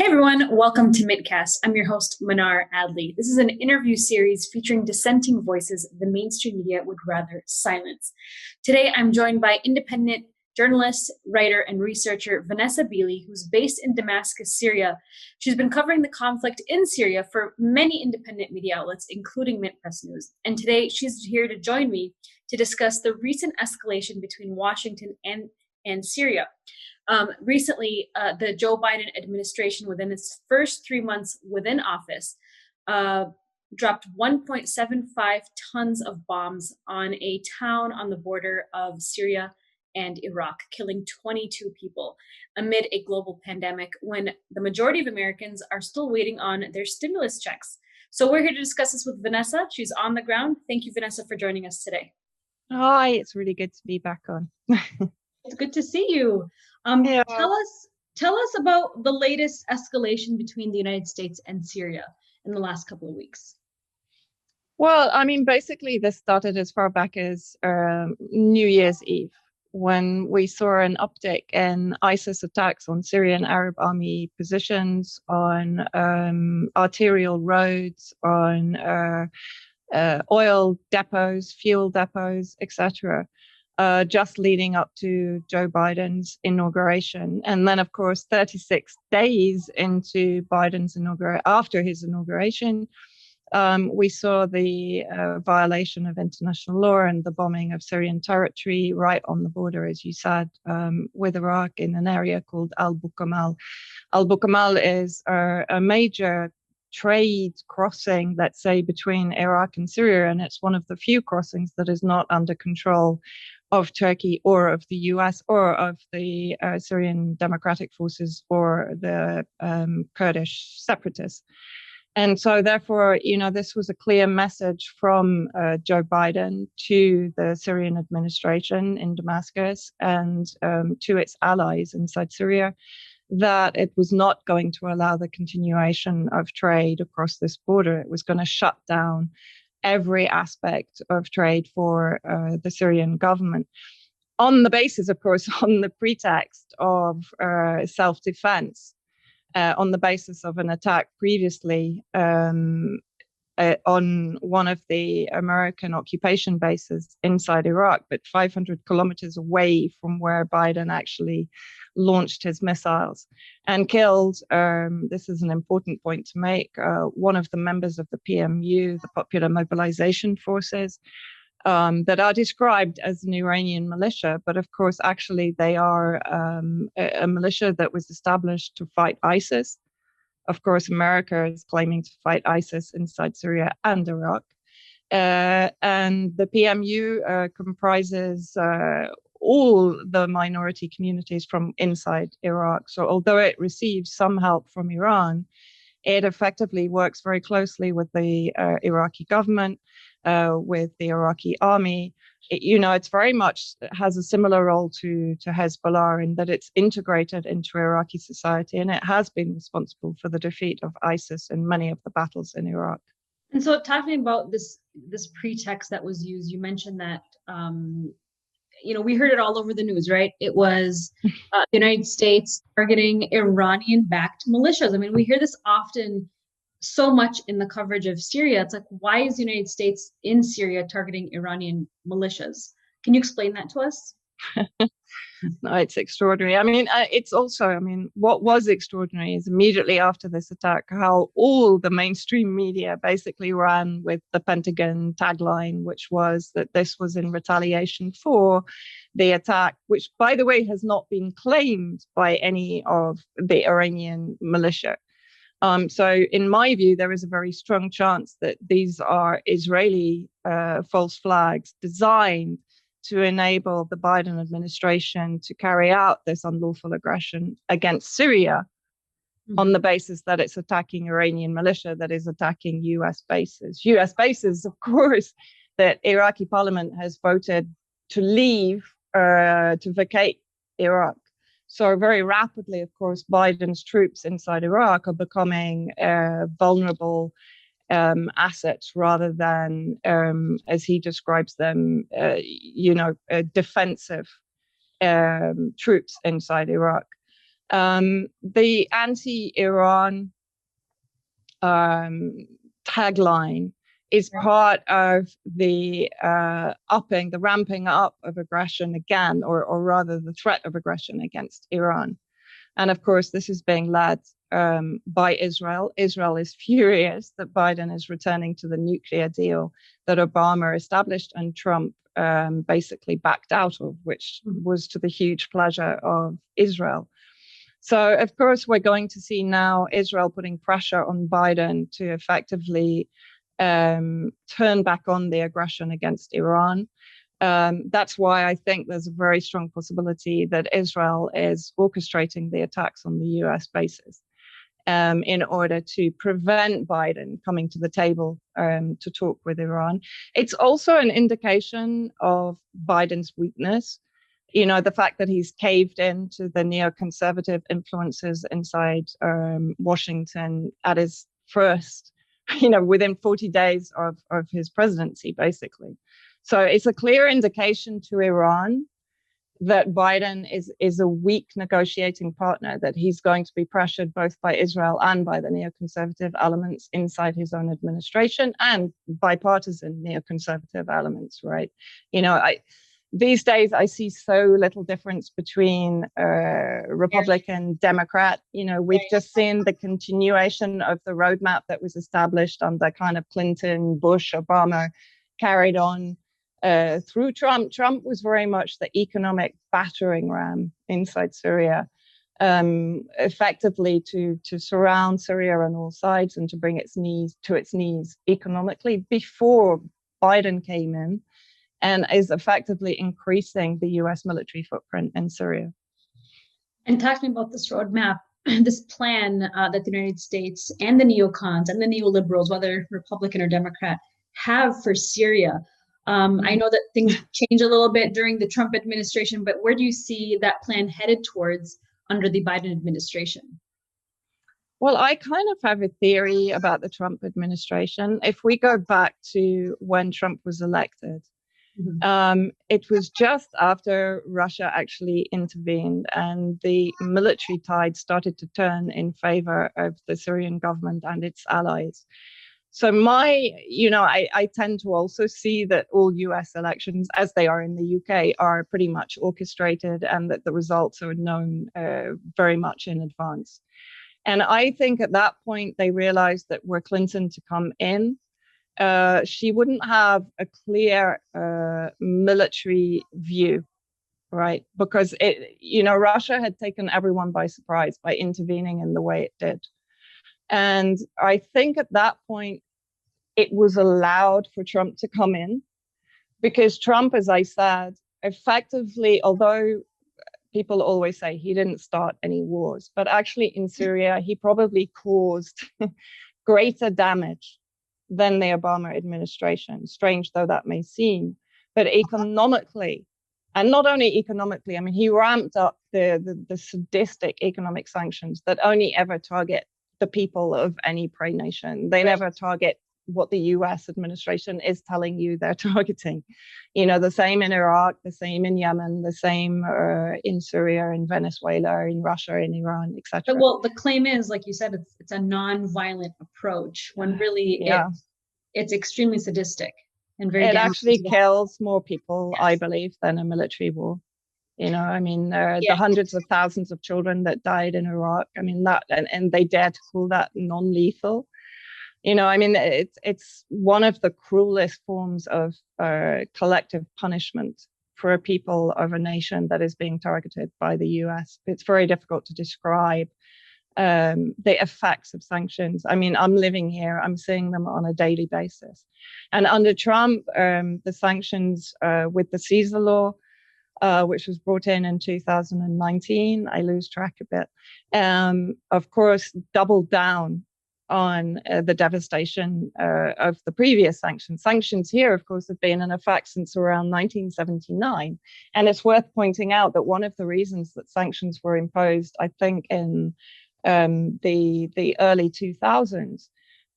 Hey everyone, welcome to MintCast. I'm your host, Mnar Adley. This is an interview series featuring dissenting voices the mainstream media would rather silence. Today, I'm joined by independent journalist, writer, and researcher Vanessa Beeley, who's based in Damascus, Syria. She's been covering the conflict in Syria for many independent media outlets, including Mint Press News. And today, she's here to join me to discuss the recent escalation between Washington and Syria. Recently, the Joe Biden administration, within its first 3 months within office, dropped 1.75 tons of bombs on a town on the border of Syria and Iraq, killing 22 people amid a global pandemic when the majority of Americans are still waiting on their stimulus checks. So we're here to discuss this with Vanessa. She's on the ground. Thank you, Vanessa, for joining us today. Hi, it's really good to be back on. It's good to see you. Yeah. Tell us about the latest escalation between the United States and Syria in the last couple of weeks. Well, I mean, basically, this started as far back as New Year's Eve, when we saw an uptick in ISIS attacks on Syrian Arab army positions, on arterial roads, on oil depots, fuel depots, etc. Just leading up to Joe Biden's inauguration. And then, of course, 36 days into after his inauguration, we saw the violation of international law and the bombing of Syrian territory right on the border, as you said, with Iraq in an area called Al-Bukamal. Al-Bukamal is a major trade crossing, let's say, between Iraq and Syria, and it's one of the few crossings that is not under control of Turkey or of the US or of the Syrian Democratic Forces or the Kurdish separatists. And so, therefore, this was a clear message from Joe Biden to the Syrian administration in Damascus and to its allies inside Syria, that it was not going to allow the continuation of trade across this border. It was going to shut down every aspect of trade for the Syrian government, on the basis, of course, on the pretext of self-defense, on the basis of an attack previously on one of the American occupation bases inside Iraq, but 500 kilometers away from where Biden actually launched his missiles, and killed, this is an important point to make, one of the members of the PMU, the Popular Mobilization Forces, that are described as an Iranian militia, but of course, actually, they are a militia that was established to fight ISIS. Of course, America is claiming to fight ISIS inside Syria and Iraq. And the PMU comprises all the minority communities from inside Iraq. So although it receives some help from Iran, it effectively works very closely with the Iraqi government, with the Iraqi army. It's very much has a similar role to Hezbollah in that it's integrated into Iraqi society, and it has been responsible for the defeat of ISIS in many of the battles in Iraq. And so, talking about this pretext that was used, you mentioned that we heard it all over the news, right? It was the United States targeting Iranian-backed militias. I mean, we hear this often so much in the coverage of Syria. It's like, why is the United States in Syria targeting Iranian militias? Can you explain that to us? No, it's extraordinary. I mean, what was extraordinary is immediately after this attack, how all the mainstream media basically ran with the Pentagon tagline, which was that this was in retaliation for the attack, which, by the way, has not been claimed by any of the Iranian militia. So in my view, there is a very strong chance that these are Israeli false flags designed to enable the Biden administration to carry out this unlawful aggression against Syria on the basis that it's attacking Iranian militia that is attacking US bases. US bases, of course, that Iraqi parliament has voted to leave, to vacate Iraq. So very rapidly, of course, Biden's troops inside Iraq are becoming vulnerable assets rather than, as he describes them, defensive troops inside Iraq. The anti-Iran tagline is part of the ramping up of aggression again, or rather the threat of aggression against Iran. And of course, this is being led by Israel. Israel is furious that Biden is returning to the nuclear deal that Obama established and Trump basically backed out of, which was to the huge pleasure of Israel. So, of course, we're going to see now Israel putting pressure on Biden to effectively turn back on the aggression against Iran. That's why I think there's a very strong possibility that Israel is orchestrating the attacks on the US bases in order to prevent Biden coming to the table to talk with Iran. It's also an indication of Biden's weakness. You know, the fact that he's caved into the neoconservative influences inside Washington at his first, within 40 days of his presidency, basically. So it's a clear indication to Iran that Biden is a weak negotiating partner, that he's going to be pressured both by Israel and by the neoconservative elements inside his own administration and bipartisan neoconservative elements, right? These days, I see so little difference between Republican, Democrat. We've just seen the continuation of the roadmap that was established under kind of Clinton, Bush, Obama, carried on through Trump. Trump was very much the economic battering ram inside Syria, effectively to surround Syria on all sides and to bring its knees economically before Biden came in, and is effectively increasing the US military footprint in Syria. And talking about this roadmap, this plan that the United States and the neocons and the neoliberals, whether Republican or Democrat, have for Syria. I know that things change a little bit during the Trump administration, but where do you see that plan headed towards under the Biden administration? Well, I kind of have a theory about the Trump administration. If we go back to when Trump was elected, it was just after Russia actually intervened and the military tide started to turn in favor of the Syrian government and its allies. So I tend to also see that all US elections, as they are in the UK, are pretty much orchestrated and that the results are known very much in advance. And I think at that point, they realized that were Clinton to come in, she wouldn't have a clear military view, right? Because Russia had taken everyone by surprise by intervening in the way it did. And I think at that point, it was allowed for Trump to come in because Trump, as I said, effectively, although people always say he didn't start any wars, but actually in Syria, he probably caused greater damage than the Obama administration, strange though that may seem. But economically, and not only economically, I mean, he ramped up the sadistic economic sanctions that only ever target the people of any prey nation. They never target what the US administration is telling you they're targeting. The same in Iraq, the same in Yemen, the same in Syria, in Venezuela, in Russia, in Iran, etc. Well, the claim is, like you said, it's a non-violent approach when really it's extremely sadistic and very. It actually kills more people, yes, I believe, than a military war. The hundreds of thousands of children that died in Iraq. I mean, that and they dare to call that non-lethal. It's one of the cruelest forms of collective punishment for a people of a nation that is being targeted by the US. It's very difficult to describe the effects of sanctions. I mean, I'm living here, I'm seeing them on a daily basis. And under Trump, the sanctions with the Caesar law, which was brought in 2019, I lose track a bit, of course, doubled down on the devastation of the previous sanctions. Sanctions here, of course, have been in effect since around 1979. And it's worth pointing out that one of the reasons that sanctions were imposed, I think, in the early 2000s,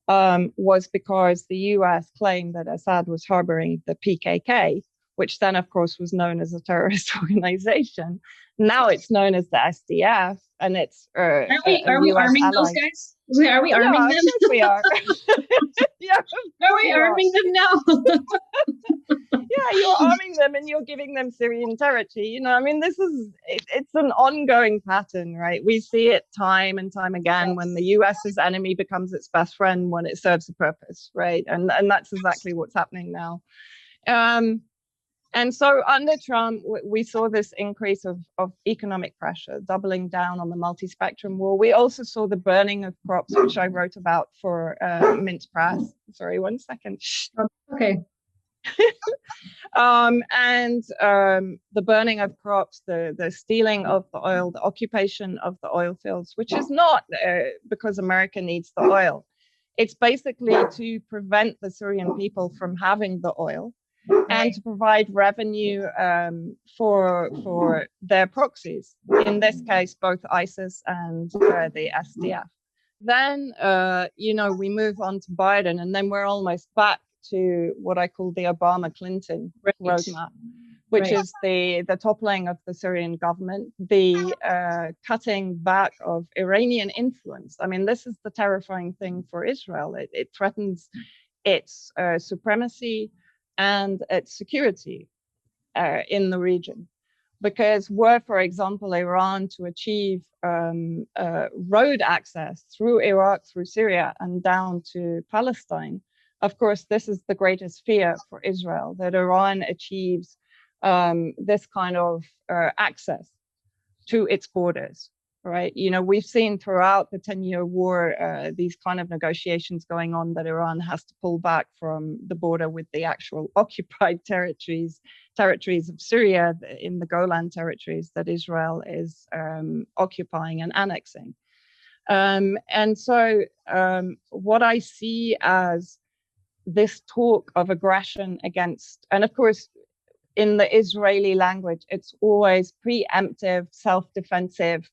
was because the US claimed that Assad was harboring the PKK, which then, of course, was known as a terrorist organization. Now it's known as the SDF, and it's are we US arming ally. those guys? Are we arming them? Of course we are. Yeah, are we arming them now? Yeah, you're arming them and you're giving them Syrian territory. You know, I mean, it's an ongoing pattern, right? We see it time and time again when the US's enemy becomes its best friend when it serves a purpose, right? And that's exactly what's happening now. And so under Trump, we saw this increase of economic pressure, doubling down on the multi-spectrum war. We also saw the burning of crops, which I wrote about for Mint Press. Sorry, 1 second. Okay. The burning of crops, the stealing of the oil, the occupation of the oil fields, which is not because America needs the oil. It's basically to prevent the Syrian people from having the oil and to provide revenue for their proxies, in this case, both ISIS and the SDF. Then, we move on to Biden, and then we're almost back to what I call the Obama-Clinton roadmap, which is the toppling of the Syrian government, the cutting back of Iranian influence. I mean, this is the terrifying thing for Israel. It threatens its supremacy and its security in the region. Because were, for example, Iran to achieve road access through Iraq, through Syria, and down to Palestine, of course, this is the greatest fear for Israel, that Iran achieves this kind of access to its borders, right? You know, we've seen throughout the 10-year war, these kind of negotiations going on that Iran has to pull back from the border with the actual occupied territories of Syria in the Golan territories that Israel is occupying and annexing. And so what I see as this talk of aggression against, and of course, in the Israeli language, it's always preemptive, self-defensive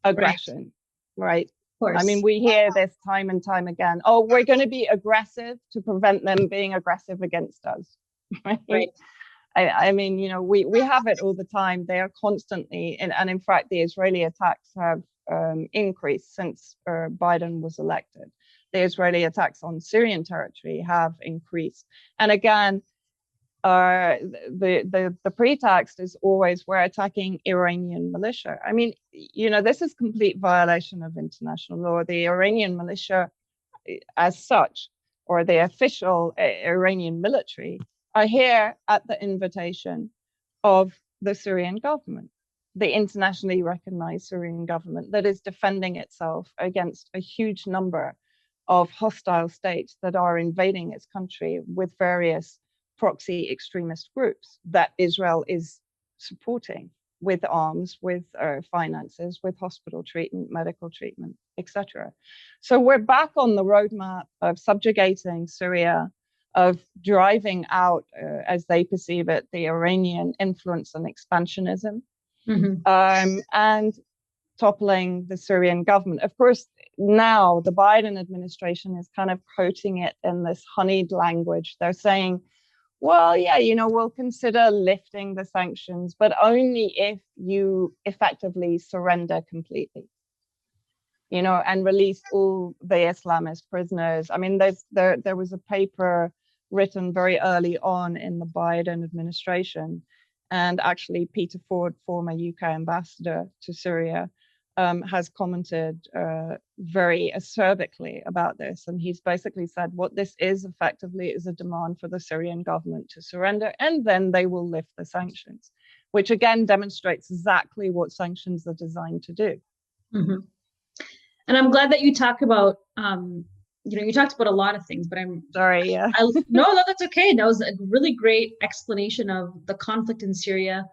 aggression, right? Of course. I mean, we hear this time and time again. Oh, we're going to be aggressive to prevent them being aggressive against us, right? I mean, you know, we have it all the time. They are constantly, and in fact, the Israeli attacks have increased since Biden was elected. The Israeli attacks on Syrian territory have increased. And again, the pretext is always we're attacking Iranian militia. I mean, you know, this is complete violation of international law. The Iranian militia as such, or the official Iranian military, are here at the invitation of the Syrian government, the internationally recognized Syrian government that is defending itself against a huge number of hostile states that are invading its country with various proxy extremist groups that Israel is supporting with arms, with finances, with hospital treatment, medical treatment, etc. So we're back on the roadmap of subjugating Syria, of driving out, as they perceive it, the Iranian influence and expansionism, and toppling the Syrian government. Of course, now the Biden administration is kind of coating it in this honeyed language. They're saying, well, yeah, you know, we'll consider lifting the sanctions, but only if you effectively surrender completely, you know, and release all the Islamist prisoners. I mean, there was a paper written very early on in the Biden administration, and actually Peter Ford, former UK ambassador to Syria, has commented very acerbically about this. And he's basically said what this is effectively is a demand for the Syrian government to surrender, and then they will lift the sanctions, which again demonstrates exactly what sanctions are designed to do. And I'm glad that you talk about, you talked about a lot of things, but I'm sorry. Yeah. No, that's okay. That was a really great explanation of the conflict in Syria.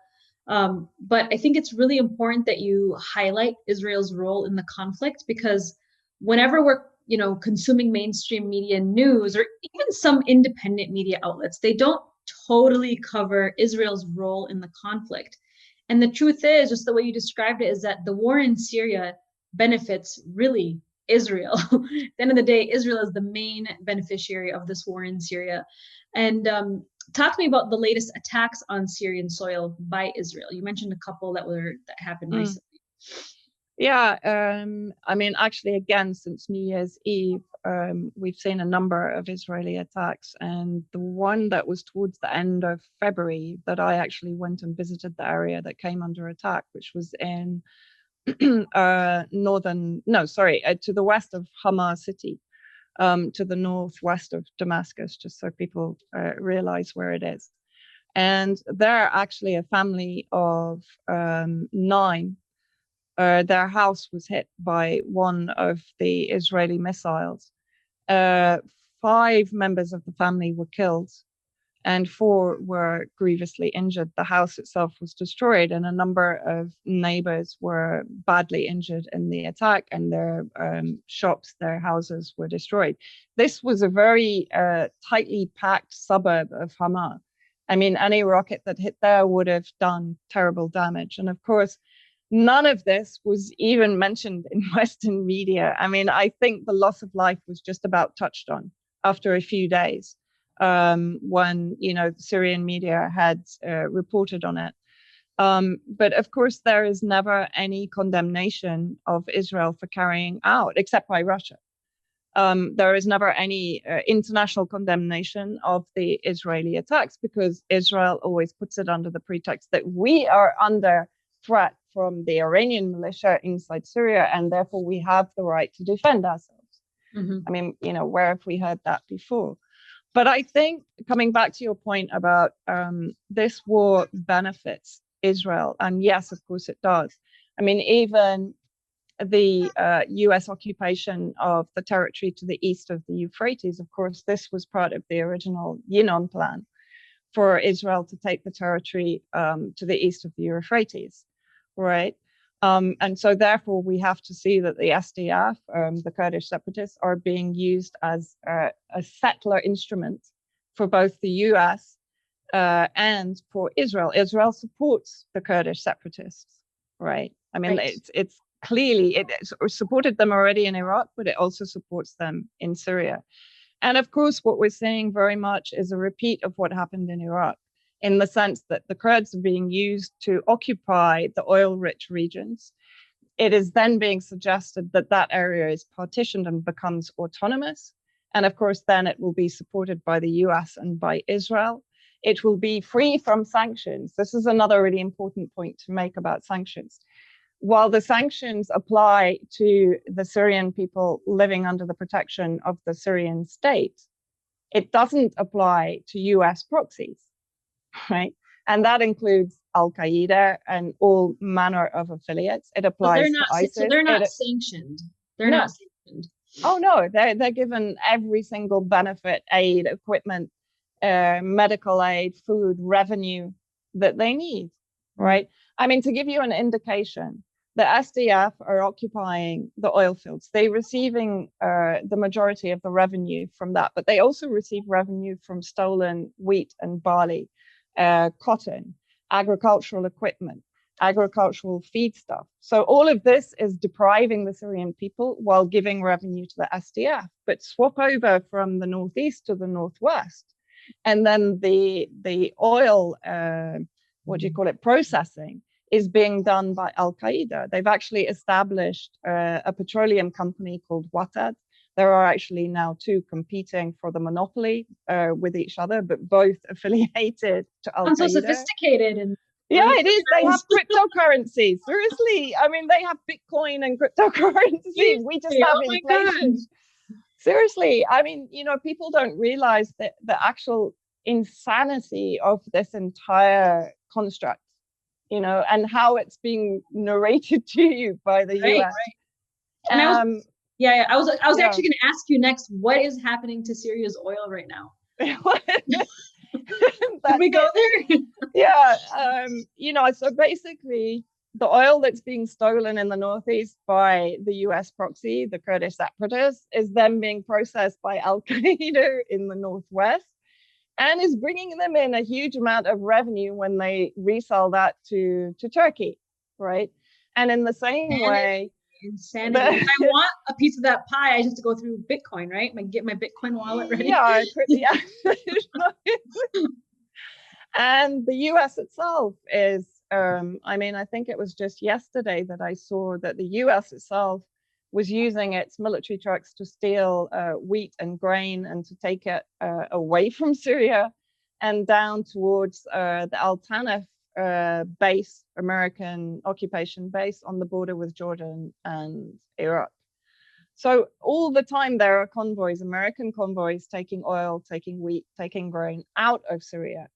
But I think it's really important that you highlight Israel's role in the conflict, because whenever we're, consuming mainstream media news, or even some independent media outlets, they don't totally cover Israel's role in the conflict. And the truth is, just the way you described it, is that the war in Syria benefits really Israel. At the end of the day, Israel is the main beneficiary of this war in Syria. And Talk to me about the latest attacks on Syrian soil by Israel. You mentioned a couple that happened recently. Yeah, I mean, actually, again, since New Year's Eve, we've seen a number of Israeli attacks, and the one that was towards the end of February that I actually went and visited the area that came under attack, which was in to the west of Hama city, to the northwest of Damascus, just so people realize where it is. And they're actually a family of 9. Their house was hit by one of the Israeli missiles. 5 members of the family were killed and 4 were grievously injured. The house itself was destroyed, and a number of neighbors were badly injured in the attack, and their shops, their houses were destroyed. This was a very tightly packed suburb of Hama. I mean, any rocket that hit there would have done terrible damage. And of course, none of this was even mentioned in Western media. I mean, I think the loss of life was just about touched on after a few days, when, the Syrian media had reported on it. But of course, there is never any condemnation of Israel for carrying out, except by Russia. There is never any international condemnation of the Israeli attacks, because Israel always puts it under the pretext that we are under threat from the Iranian militia inside Syria, and therefore we have the right to defend ourselves. Mm-hmm. I mean, where have we heard that before? But I think, coming back to your point about this war benefits Israel, and yes, of course it does. I mean, even the US occupation of the territory to the east of the Euphrates, of course, this was part of the original Yinon plan for Israel to take the territory to the east of the Euphrates, right? And so therefore we have to see that the SDF, the Kurdish separatists, are being used as a settler instrument for both the US and for Israel. Israel supports the Kurdish separatists, right? I mean, right. It's clearly, it supported them already in Iraq, but it also supports them in Syria. And of course, what we're seeing very much is a repeat of what happened in Iraq, in the sense that the Kurds are being used to occupy the oil-rich regions. It is then being suggested that that area is partitioned and becomes autonomous. And of course, then it will be supported by the US and by Israel. It will be free from sanctions. This is another really important point to make about sanctions. While the sanctions apply to the Syrian people living under the protection of the Syrian state, it doesn't apply to US proxies, right? And that includes Al-Qaeda and all manner of affiliates. It applies to ISIS. So they're not sanctioned. They're not sanctioned. Oh, no, they're given every single benefit, aid, equipment, medical aid, food, revenue that they need, right? I mean, to give you an indication, the SDF are occupying the oil fields. They're receiving the majority of the revenue from that, but they also receive revenue from stolen wheat and barley, cotton, agricultural equipment, agricultural feedstuff. So all of this is depriving the Syrian people while giving revenue to the SDF. But swap over from the northeast to the northwest, and then the oil, processing is being done by Al-Qaeda. They've actually established a petroleum company called Watad. There are actually now 2 competing for the monopoly with each other, but both affiliated to Al-Qaeda. I'm so sophisticated. And yeah, it is. They have cryptocurrency. Seriously. I mean, they have Bitcoin and cryptocurrency. We just have inflation. Seriously. I mean, people don't realize that the actual insanity of this entire construct, and how it's being narrated to you by the US. Right. And I was actually going to ask you next, what is happening to Syria's oil right now? Can we go there? Yeah. So basically, the oil that's being stolen in the northeast by the US proxy, the Kurdish separatists, is then being processed by Al-Qaeda in the northwest, and is bringing them in a huge amount of revenue when they resell that to Turkey, right? And in the same way, insanity. If I want a piece of that pie, I just have to go through Bitcoin, right? Get my Bitcoin wallet ready. Yeah. And the US itself is, I think it was just yesterday that I saw that the US itself was using its military trucks to steal wheat and grain and to take it away from Syria and down towards the Al Tanf base, American occupation base on the border with Jordan and Iraq. So all the time there are convoys, American convoys, taking oil, taking wheat, taking grain out of Syria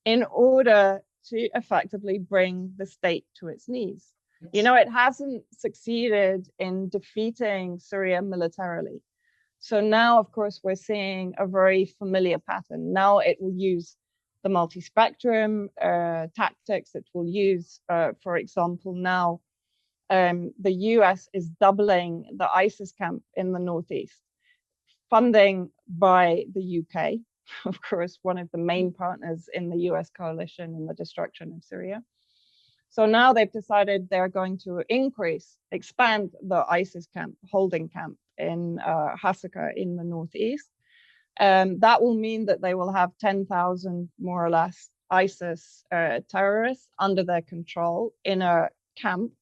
in order to effectively bring the state to its knees. You know, it hasn't succeeded in defeating Syria militarily. So now, of course, we're seeing a very familiar pattern. Now it will use the multi-spectrum tactics. It will use, for example, now the US is doubling the ISIS camp in the northeast, funding by the UK, of course, one of the main partners in the US coalition in the destruction of Syria. So now they've decided they're going to expand the ISIS camp, holding camp in Hasaka in the northeast. That will mean that they will have 10,000 more or less ISIS terrorists under their control in a camp,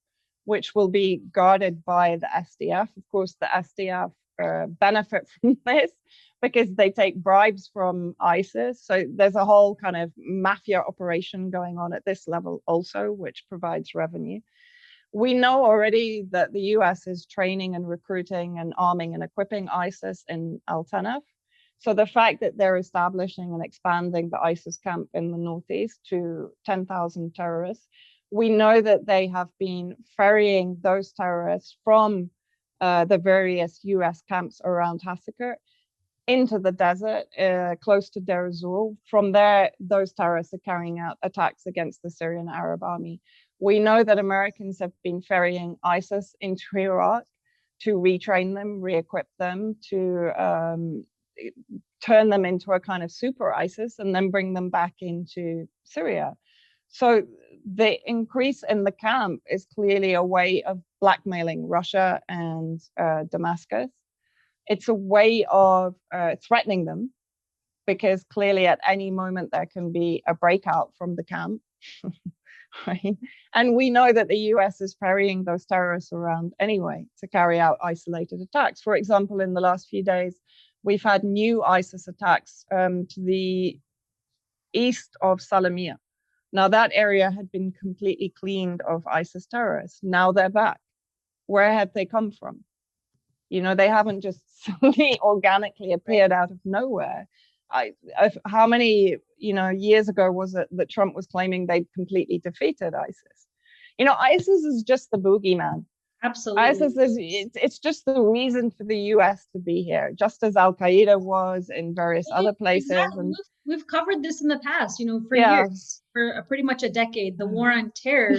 which will be guarded by the SDF. Of course, the SDF benefit from this because they take bribes from ISIS. So there's a whole kind of mafia operation going on at this level also, which provides revenue. We know already that the US is training and recruiting and arming and equipping ISIS in Al Tanf. So the fact that they're establishing and expanding the ISIS camp in the northeast to 10,000 terrorists, we know that they have been ferrying those terrorists from the various US camps around Hasaka into the desert, close to Deir ez-Zor. From there, those terrorists are carrying out attacks against the Syrian Arab Army. We know that Americans have been ferrying ISIS into Iraq to retrain them, re-equip them, to turn them into a kind of super ISIS and then bring them back into Syria. So the increase in the camp is clearly a way of blackmailing Russia and Damascus. It's a way of threatening them, because clearly at any moment there can be a breakout from the camp. Right? And we know that the US is ferrying those terrorists around anyway to carry out isolated attacks. For example, in the last few days, we've had new ISIS attacks to the east of Salamiyah. Now that area had been completely cleaned of ISIS terrorists. Now they're back. Where have they come from? You know, they haven't just suddenly organically appeared out of nowhere. How many, years ago was it that Trump was claiming they'd completely defeated ISIS? ISIS is just the boogeyman. Absolutely. ISIS it's just the reason for the US to be here, just as Al Qaeda was in various other places. Exactly. And we've covered this in the past, for years, for pretty much a decade. The war on terror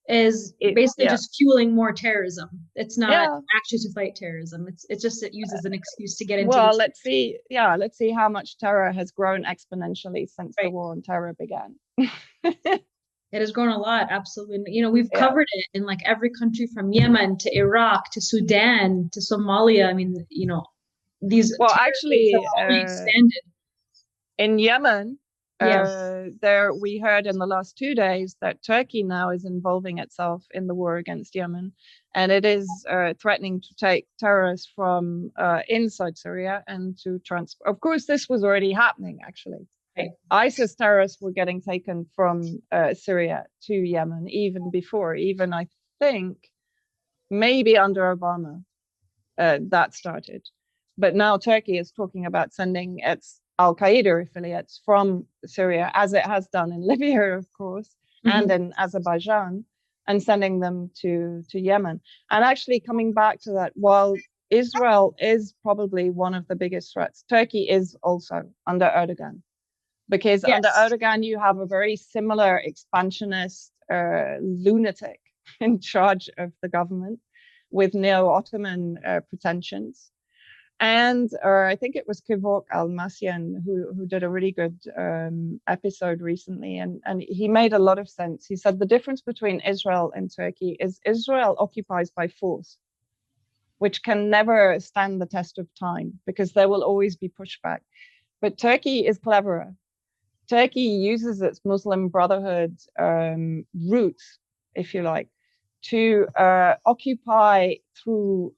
is basically just fueling more terrorism. It's not actually to fight terrorism. It uses an excuse to get into. Well, let's see how much terror has grown exponentially since the war on terror began. It has grown a lot, absolutely. We've covered it in like every country from Yemen to Iraq to Sudan to Somalia. I mean, these. Well, actually, have already expanded. In Yemen, we heard in the last 2 days that Turkey now is involving itself in the war against Yemen, and it is threatening to take terrorists from inside Syria and to transfer. Of course, this was already happening, actually. Right. ISIS terrorists were getting taken from Syria to Yemen even before, I think, maybe under Obama, that started. But now Turkey is talking about sending its Al-Qaeda affiliates from Syria, as it has done in Libya, of course, and in Azerbaijan, and sending them to Yemen. And actually coming back to that, while Israel is probably one of the biggest threats, Turkey is also under Erdogan. Because under Erdogan, you have a very similar expansionist lunatic in charge of the government with neo-Ottoman pretensions. And I think it was Kevork Almasyan who did a really good episode recently, and he made a lot of sense. He said the difference between Israel and Turkey is Israel occupies by force, which can never stand the test of time because there will always be pushback. But Turkey is cleverer. Turkey uses its Muslim Brotherhood roots, if you like, to occupy through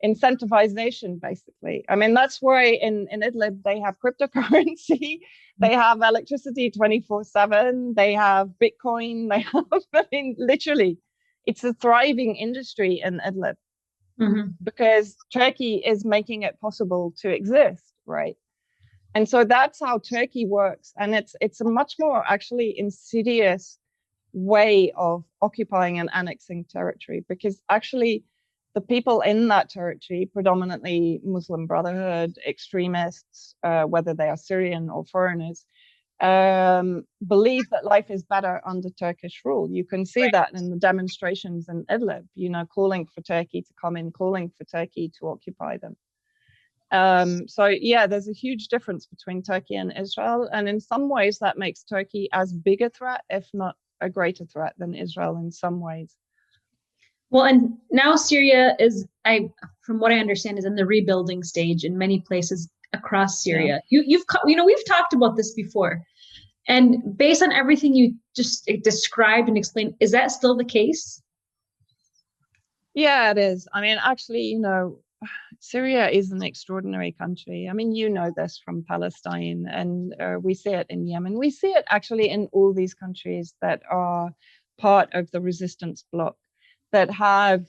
incentivization, basically. I mean, that's why in Idlib they have cryptocurrency, they have electricity 24/7, they have Bitcoin, they have, I mean, literally, it's a thriving industry in Idlib because Turkey is making it possible to exist, right? And so that's how Turkey works. And it's a much more actually insidious way of occupying and annexing territory, because actually the people in that territory, predominantly Muslim Brotherhood extremists, whether they are Syrian or foreigners, believe that life is better under Turkish rule. You can see that in the demonstrations in Idlib, you know, calling for Turkey to come in, calling for Turkey to occupy them. So yeah, there's a huge difference between Turkey and Israel. And in some ways that makes Turkey as big a threat, if not a greater threat than Israel in some ways. Well, and now Syria is, from what I understand, is in the rebuilding stage in many places across Syria. Yeah. We've talked about this before. And based on everything you just described and explained, is that still the case? Yeah, it is. I mean, actually, you know, Syria is an extraordinary country. I mean, you know this from Palestine, and we see it in Yemen. We see it actually in all these countries that are part of the resistance bloc, that have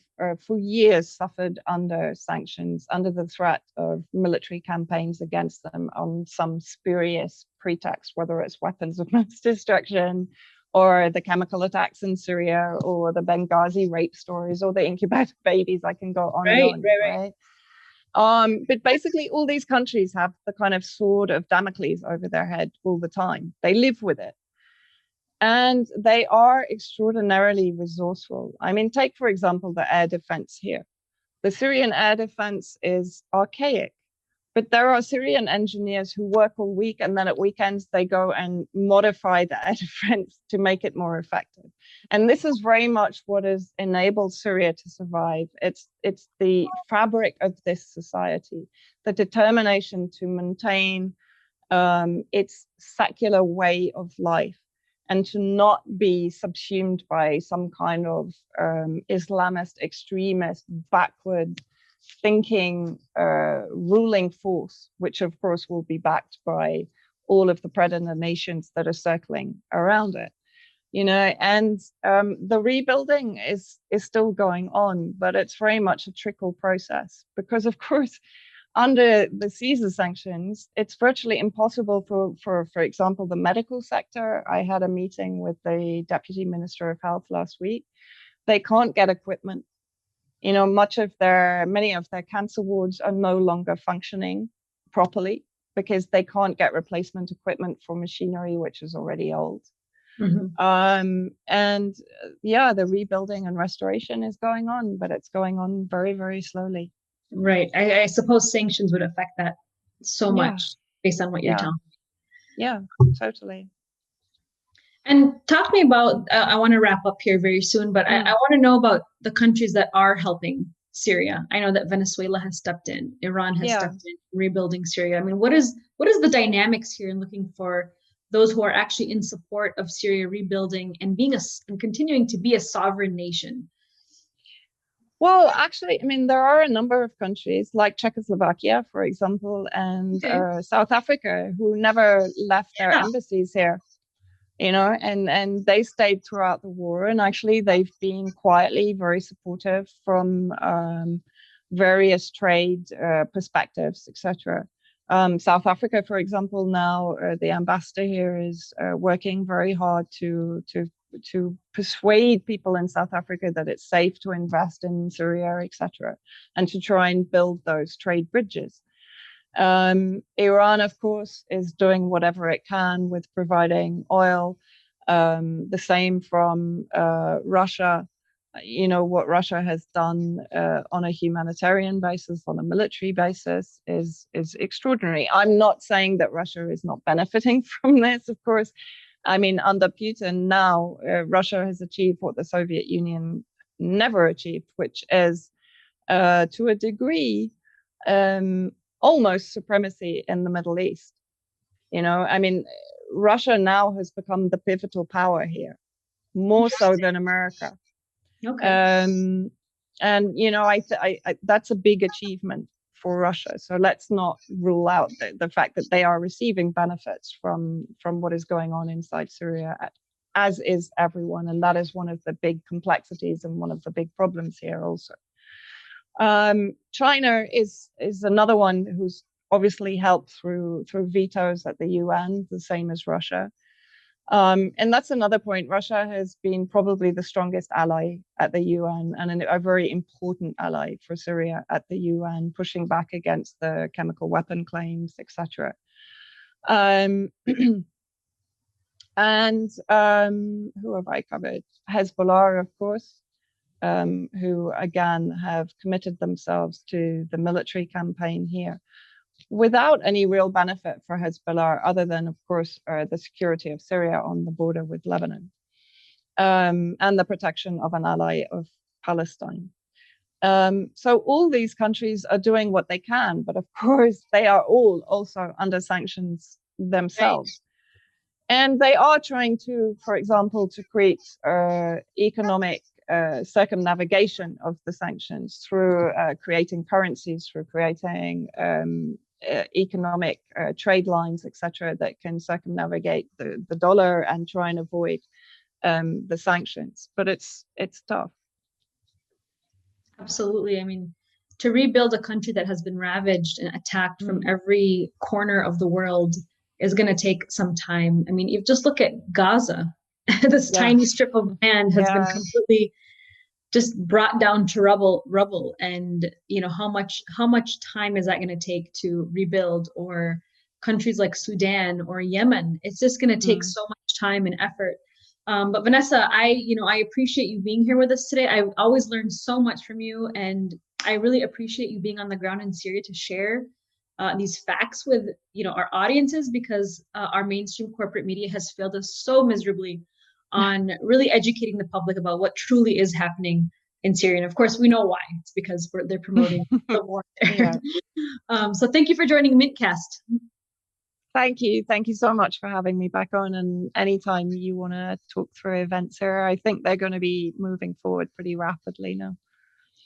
for years suffered under sanctions, under the threat of military campaigns against them on some spurious pretext, whether it's weapons of mass destruction, or the chemical attacks in Syria, or the Benghazi rape stories, or the incubator babies. I can go on and on, right? But basically, all these countries have the kind of sword of Damocles over their head all the time. They live with it. And they are extraordinarily resourceful. I mean, take, for example, the air defense here. The Syrian air defense is archaic, but there are Syrian engineers who work all week, and then at weekends they go and modify the air defense to make it more effective. And this is very much what has enabled Syria to survive. It's the fabric of this society, the determination to maintain its secular way of life, and to not be subsumed by some kind of Islamist, extremist, backward thinking ruling force, which of course will be backed by all of the predator nations that are circling around it. You know, and the rebuilding is still going on, but it's very much a trickle process, because of course, under the Caesar sanctions, it's virtually impossible for example, the medical sector. I had a meeting with the Deputy Minister of Health last week. They can't get equipment. You know, many of their cancer wards are no longer functioning properly because they can't get replacement equipment for machinery, which is already old. And yeah, the rebuilding and restoration is going on, but it's going on very, very slowly. Right. I suppose sanctions would affect that so much based on what you're telling me. Yeah, totally. And talk to me about, I want to wrap up here very soon, but I want to know about the countries that are helping Syria. I know that Venezuela has stepped in, Iran has stepped in, rebuilding Syria. I mean, what is the dynamics here in looking for those who are actually in support of Syria rebuilding and and continuing to be a sovereign nation? Well, actually, I mean, there are a number of countries like Czechoslovakia, for example, and South Africa, who never left their embassies here, you know, and they stayed throughout the war. And actually, they've been quietly very supportive from various trade perspectives, etc. South Africa, for example, now the ambassador here is working very hard to persuade people in South Africa that it's safe to invest in Syria, etc., and to try and build those trade bridges. Iran, of course, is doing whatever it can with providing oil. The same from Russia. You know, what Russia has done on a humanitarian basis, on a military basis, is extraordinary. I'm not saying that Russia is not benefiting from this, of course. I mean, under Putin now, Russia has achieved what the Soviet Union never achieved, which is, to a degree, almost supremacy in the Middle East. I mean, Russia now has become the pivotal power here, more so than America. Okay. And that's a big achievement for Russia. So let's not rule out the fact that they are receiving benefits from what is going on inside Syria, as is everyone. And that is one of the big complexities and one of the big problems here also. China is another one who's obviously helped through vetoes at the UN, the same as Russia. And that's another point. Russia has been probably the strongest ally at the UN and a very important ally for Syria at the UN, pushing back against the chemical weapon claims, etc. And who have I covered? Hezbollah, of course, who again have committed themselves to the military campaign here, without any real benefit for Hezbollah, other than, of course, the security of Syria on the border with Lebanon, and the protection of an ally of Palestine. So all these countries are doing what they can, but of course, they are all also under sanctions themselves. Right. And they are trying to, for example, to create economic circumnavigation of the sanctions through creating currencies, through creating economic trade lines, etc., that can circumnavigate the dollar and try and avoid the sanctions. But it's tough. Absolutely. I mean, to rebuild a country that has been ravaged and attacked from every corner of the world is going to take some time. I mean, you just look at Gaza. This tiny strip of land has been completely just brought down to rubble. And how much time is that going to take to rebuild? Or countries like Sudan or Yemen, it's just going to take so much time and effort. But Vanessa, I appreciate you being here with us today. I always learn so much from you, and I really appreciate you being on the ground in Syria to share these facts with our audiences, because our mainstream corporate media has failed us so miserably on really educating the public about what truly is happening in Syria. And of course, we know why. It's because they're promoting the war there. So thank you for joining MintCast. Thank you. Thank you so much for having me back on. And anytime you want to talk through events here, I think they're going to be moving forward pretty rapidly now.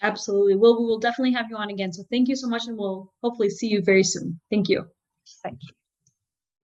Absolutely. Well, we will definitely have you on again. So thank you so much, and we'll hopefully see you very soon. Thank you. Thank you.